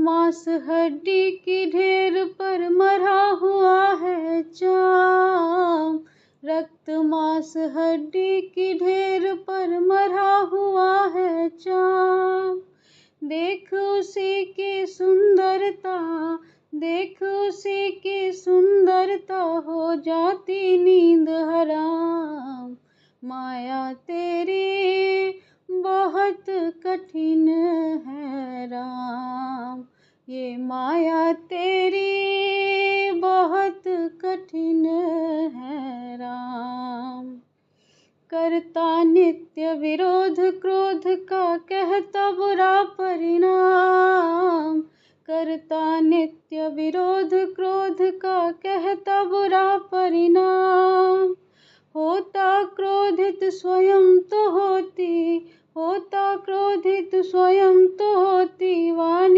मांस हड्डी की ढेर पर मरा हुआ है चाम। रक्त मांस हड्डी की ढेर पर मरा हुआ है चाम। देख उसी की सुंदरता, देख उसी की सुंदरता, हो जाती नींद हराम। माया तेरी बहुत कठिन है राम, ये माया तेरी बहुत कठिन है राम। करता नित्य विरोध क्रोध का, कहता बुरा परिणाम। करता नित्य विरोध क्रोध का, कहता बुरा परिणाम। होता क्रोधित स्वयं तो होती, होता क्रोधित स्वयं तो होती वाणी